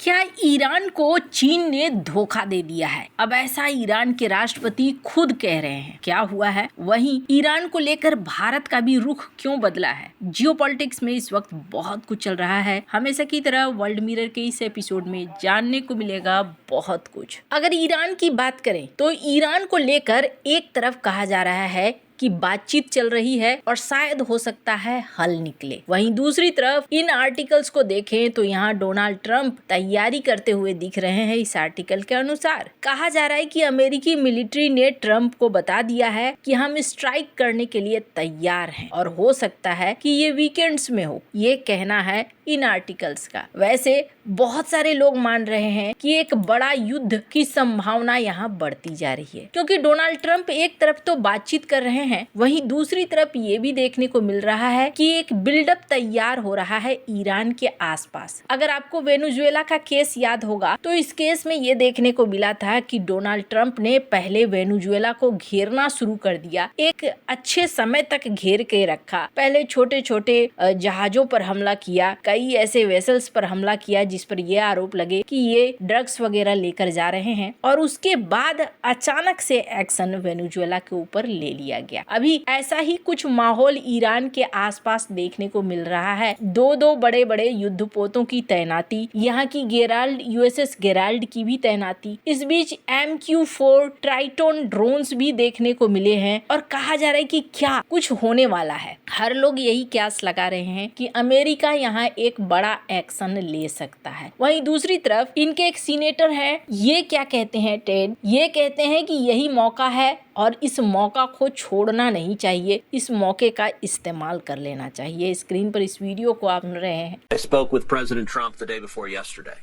क्या ईरान को चीन ने धोखा दे दिया है? अब ऐसा ईरान के राष्ट्रपति खुद कह रहे हैं। क्या हुआ है? वहीं ईरान को लेकर भारत का भी रुख क्यों बदला है? जियोपॉलिटिक्स में इस वक्त बहुत कुछ चल रहा है। हमेशा की तरह वर्ल्ड मिरर के इस एपिसोड में जानने को मिलेगा बहुत कुछ। अगर ईरान की बात करें तो ईरान को लेकर एक तरफ कहा जा रहा है कि बातचीत चल रही है और शायद हो सकता है हल निकले। वहीं दूसरी तरफ इन आर्टिकल्स को देखें तो यहाँ डोनाल्ड ट्रंप तैयारी करते हुए दिख रहे हैं। इस आर्टिकल के अनुसार कहा जा रहा है कि अमेरिकी मिलिट्री ने ट्रंप को बता दिया है कि हम स्ट्राइक करने के लिए तैयार हैं और हो सकता है कि ये वीकेंड्स में हो। ये कहना है इन आर्टिकल्स का। वैसे बहुत सारे लोग मान रहे हैं कि एक बड़ा युद्ध की संभावना यहाँ बढ़ती जा रही है, क्योंकि डोनाल्ड ट्रंप एक तरफ तो बातचीत कर रहे हैं, वहीं दूसरी तरफ ये भी देखने को मिल रहा है कि एक बिल्डअप तैयार हो रहा है ईरान के आसपास। अगर आपको वेनेजुएला का केस याद होगा तो इस केस में ये देखने को मिला था कि डोनाल्ड ट्रंप ने पहले वेनेजुएला को घेरना शुरू कर दिया। एक अच्छे समय तक घेर के रखा। पहले छोटे छोटे जहाजों पर हमला किया, कई ऐसे वेसल्स पर हमला किया जिस पर यह आरोप लगे कि ये ड्रग्स वगैरह लेकर जा रहे हैं, और उसके बाद अचानक से एक्शन वेनेजुएला के ऊपर ले लिया गया। अभी ऐसा ही कुछ माहौल ईरान के आसपास देखने को मिल रहा है। दो बड़े बड़े युद्धपोतों की तैनाती, यहाँ की गेराल्ड यूएसएस गेराल्ड की भी तैनाती। इस बीच MQ-4 ट्राइटोन ड्रोन्स भी देखने को मिले हैं और कहा जा रहा है कि क्या कुछ होने वाला है। हर लोग यही क्यास लगा रहे हैं कि अमेरिका यहाँ एक बड़ा एक्शन ले सकता है। वहीं दूसरी तरफ इनके एक सीनेटर हैं, ये क्या कहते हैं टेड, ये कहते हैं कि यही मौका है और इस मौका को छोड़ना नहीं चाहिए, इस मौके का इस्तेमाल कर लेना चाहिए। स्क्रीन पर इस वीडियो को आप सुन रहे हैं। I spoke with President Trump the day before yesterday,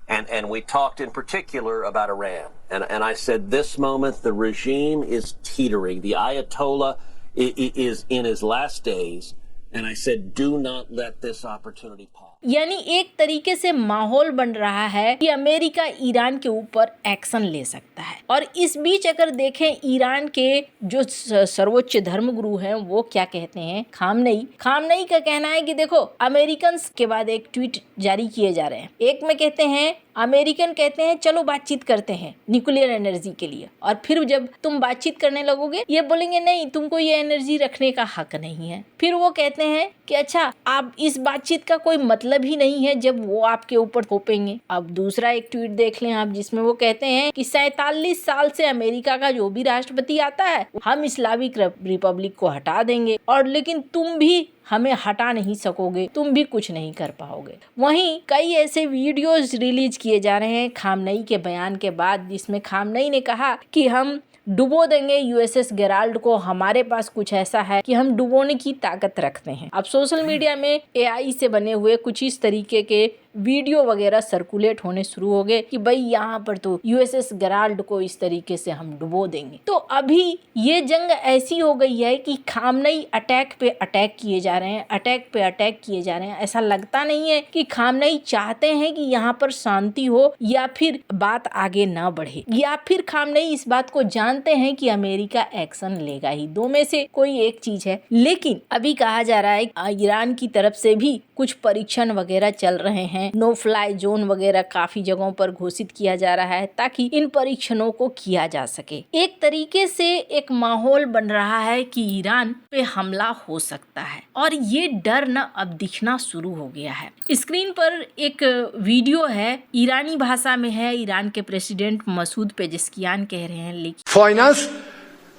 and we talked in particular about Iran, and I said this moment the regime is teetering, the Ayatollah is in his last days, and I said do not let this opportunity pass. यानी एक तरीके से माहौल बन रहा है कि America Iran के ऊपर एक्शन ले सकता है। और इस बीच अगर देखें ईरान के जो सर्वोच्च धर्मगुरु हैं वो क्या कहते हैं, खामनेई का कहना है कि देखो अमेरिकन के बाद एक ट्वीट जारी किए जा रहे हैं। एक में कहते हैं अमेरिकन कहते हैं चलो बातचीत करते हैं न्यूक्लियर एनर्जी के लिए, और फिर जब तुम बातचीत करने लगोगे ये बोलेंगे नहीं तुमको ये एनर्जी रखने का हक नहीं है। फिर वो कहते हैं कि अच्छा आप इस बातचीत का कोई मतलब ही नहीं है जब वो आपके ऊपर थोपेंगे। अब दूसरा एक ट्वीट देख लें आप, जिसमें वो कहते हैं कि 47 साल से अमेरिका का जो भी राष्ट्रपति आता है हम इस्लामिक रिपब्लिक को हटा देंगे, और लेकिन तुम भी हमें हटा नहीं सकोगे, तुम भी कुछ नहीं कर पाओगे। वहीं कई ऐसे वीडियोस रिलीज किए जा रहे हैं खामनेई के बयान के बाद, जिसमें खामनेई ने कहा कि हम डुबो देंगे यूएसएस गेराल्ड को, हमारे पास कुछ ऐसा है कि हम डुबोने की ताकत रखते हैं। अब सोशल मीडिया में AI से बने हुए कुछ इस तरीके के वीडियो वगैरह सर्कुलेट होने शुरू हो गए कि भाई यहाँ पर तो यूएसएस गेराल्ड को इस तरीके से हम डुबो देंगे। तो अभी ये जंग ऐसी हो गई है कि खामनेई अटैक पे अटैक किए जा रहे हैं, ऐसा लगता नहीं है कि खामनेई चाहते हैं कि यहाँ पर शांति हो या फिर बात आगे ना बढ़े, या फिर खामनेई इस बात को जानते हैं कि अमेरिका एक्शन लेगा ही। दो में से कोई एक चीज है। लेकिन अभी कहा जा रहा है ईरान की तरफ से भी कुछ परीक्षण वगैरह चल रहे हैं। नो फ्लाई जोन वगैरह काफी जगहों पर घोषित किया जा रहा है ताकि इन परीक्षणों को किया जा सके। एक तरीके से एक माहौल बन रहा है कि ईरान पे हमला हो सकता है, और ये डर न अब दिखना शुरू हो गया है। स्क्रीन पर एक वीडियो है, ईरानी भाषा में है। ईरान के प्रेसिडेंट मसूद पेजेस्कियान कह रहे हैं लेकिन फाइनेंस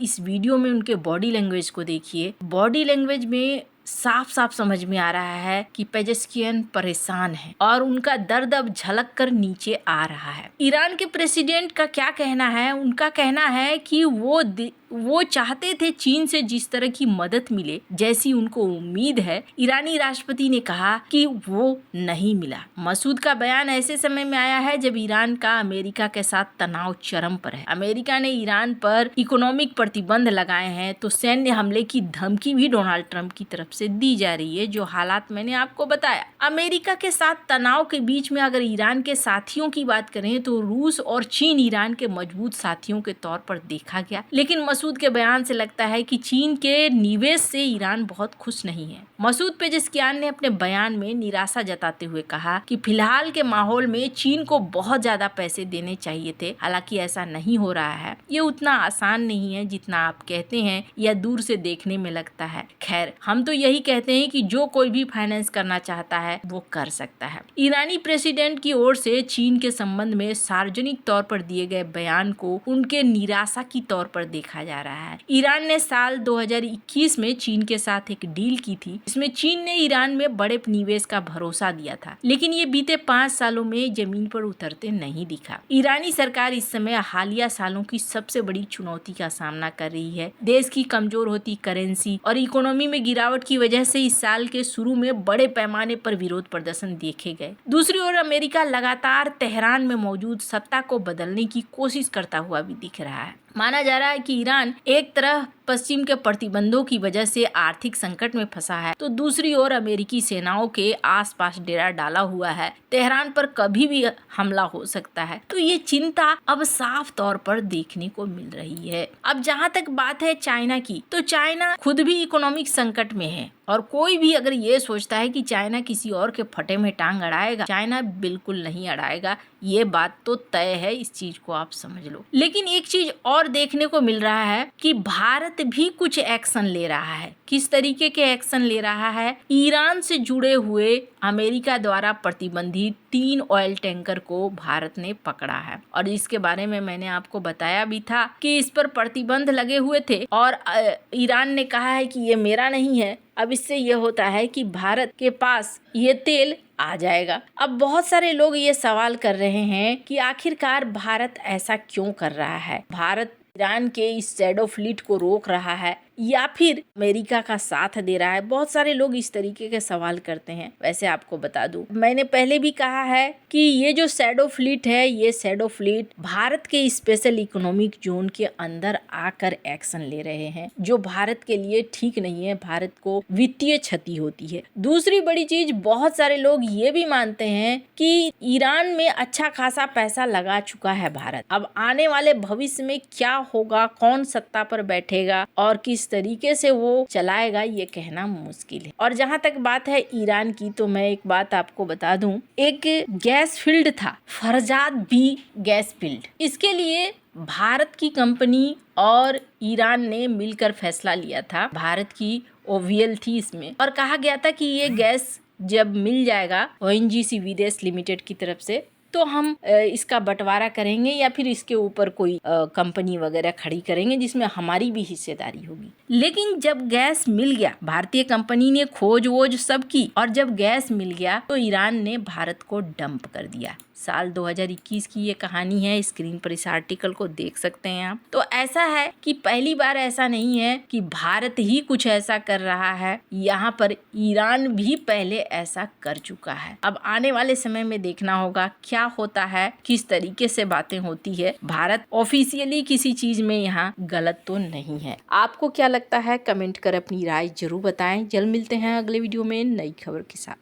इस वीडियो में उनके बॉडी लैंग्वेज को देखिए। बॉडी लैंग्वेज में साफ साफ समझ में आ रहा है कि पेजेस्कियन परेशान है और उनका दर्द अब झलक कर नीचे आ रहा है। ईरान के प्रेसिडेंट का क्या कहना है? उनका कहना है कि वो चाहते थे चीन से जिस तरह की मदद मिले जैसी उनको उम्मीद है, ईरानी राष्ट्रपति ने कहा कि वो नहीं मिला। मसूद का बयान ऐसे समय में आया है जब ईरान का अमेरिका के साथ तनाव चरम पर है। अमेरिका ने ईरान पर इकोनॉमिक प्रतिबंध लगाए हैं तो सैन्य हमले की धमकी भी डोनाल्ड ट्रंप की तरफ से दी जा रही है, जो हालात मैंने आपको बताया। अमेरिका के साथ तनाव के बीच में अगर ईरान के साथियों की बात करें तो रूस और चीन ईरान के मजबूत साथियों के तौर पर देखा गया, लेकिन मसूद के बयान से लगता है कि चीन के निवेश से ईरान बहुत खुश नहीं है। मसूद पेजेस्कियान ने अपने बयान में निराशा जताते हुए कहा कि फिलहाल के माहौल में चीन को बहुत ज्यादा पैसे देने चाहिए थे, हालांकि ऐसा नहीं हो रहा है। ये उतना आसान नहीं है जितना आप कहते हैं या दूर से देखने में लगता है। खैर, हम तो यही कहते हैं कि जो कोई भी फाइनेंस करना चाहता है वो कर सकता है। ईरानी प्रेसिडेंट की ओर से चीन के संबंध में सार्वजनिक तौर पर दिए गए बयान को उनके निराशा की तौर पर देखा जा रहा है। ईरान ने साल 2021 में चीन के साथ एक डील की थी, इसमें चीन ने ईरान में बड़े निवेश का भरोसा दिया था, लेकिन ये बीते 5 सालों में जमीन पर उतरते नहीं दिखा। ईरानी सरकार इस समय हालिया सालों की सबसे बड़ी चुनौती का सामना कर रही है। देश की कमजोर होती करेंसी और इकोनॉमी में गिरावट की वजह से इस साल के शुरू में बड़े पैमाने पर विरोध प्रदर्शन देखे गए। दूसरी ओर अमेरिका लगातार तेहरान में मौजूद सत्ता को बदलने की कोशिश करता हुआ भी दिख रहा है। माना जा रहा है कि ईरान एक तरफ पश्चिम के प्रतिबंधों की वजह से आर्थिक संकट में फंसा है, तो दूसरी ओर अमेरिकी सेनाओं के आसपास डेरा डाला हुआ है। तेहरान पर कभी भी हमला हो सकता है, तो ये चिंता अब साफ तौर पर देखने को मिल रही है। अब जहाँ तक बात है चाइना की, तो चाइना खुद भी इकोनॉमिक संकट में है और कोई भी अगर ये सोचता है कि चाइना किसी और के फटे में टांग अड़ाएगा, चाइना बिल्कुल नहीं अड़ाएगा। ये बात तो तय है, इस चीज को आप समझ लो। लेकिन एक चीज और देखने को मिल रहा है कि भारत भी कुछ एक्शन ले रहा है। किस तरीके के एक्शन ले रहा है? ईरान से जुड़े हुए अमेरिका द्वारा प्रतिबंधित 3 ऑयल टैंकर को भारत ने पकड़ा है और इसके बारे में मैंने आपको बताया भी था कि इस पर प्रतिबंध लगे हुए थे और ईरान ने कहा है कि ये मेरा नहीं है। अब इससे ये होता है कि भारत के पास ये तेल आ जाएगा। अब बहुत सारे लोग ये सवाल कर रहे हैं कि आखिरकार भारत ऐसा क्यों कर रहा है? भारत ईरान के इस शैडो फ्लीट को रोक रहा है या फिर अमेरिका का साथ दे रहा है? बहुत सारे लोग इस तरीके के सवाल करते हैं। वैसे आपको बता दूं, मैंने पहले भी कहा है कि ये जो शैडो फ्लीट है, ये शैडो फ्लीट भारत के स्पेशल इकोनॉमिक जोन के अंदर आकर एक्शन ले रहे हैं, जो भारत के लिए ठीक नहीं है। भारत को वित्तीय क्षति होती है। दूसरी बड़ी चीज, बहुत सारे लोग ये भी मानते हैं कि ईरान में अच्छा खासा पैसा लगा चुका है भारत। अब आने वाले भविष्य में क्या होगा, कौन सत्ता पर बैठेगा और किस तरीके से वो चलाएगा, ये कहना मुश्किल है। और जहां तक बात है ईरान की, तो मैं एक बात आपको बता दूं, एक गैस फील्ड था, फरजाद बी गैस फील्ड। इसके लिए भारत की कंपनी और ईरान ने मिलकर फैसला लिया था। भारत की OVL थी इसमें और कहा गया था कि ये गैस जब मिल जाएगा ONGC विदेश लिमिटेड की तरफ से, तो हम इसका बंटवारा करेंगे या फिर इसके ऊपर कोई कंपनी वगैरह खड़ी करेंगे जिसमें हमारी भी हिस्सेदारी होगी। लेकिन जब गैस मिल गया, भारतीय कंपनी ने खोज वोज सब की और जब गैस मिल गया तो ईरान ने भारत को डंप कर दिया। साल 2021 की ये कहानी है। स्क्रीन पर इस आर्टिकल को देख सकते हैं आप। तो ऐसा है कि पहली बार ऐसा नहीं है कि भारत ही कुछ ऐसा कर रहा है, यहाँ पर ईरान भी पहले ऐसा कर चुका है। अब आने वाले समय में देखना होगा क्या होता है, किस तरीके से बातें होती है। भारत ऑफिशियली किसी चीज में यहाँ गलत तो नहीं है। आपको क्या लगता है? कमेंट कर अपनी राय जरूर बताएं। जल्द मिलते हैं अगले वीडियो में नई खबर के साथ।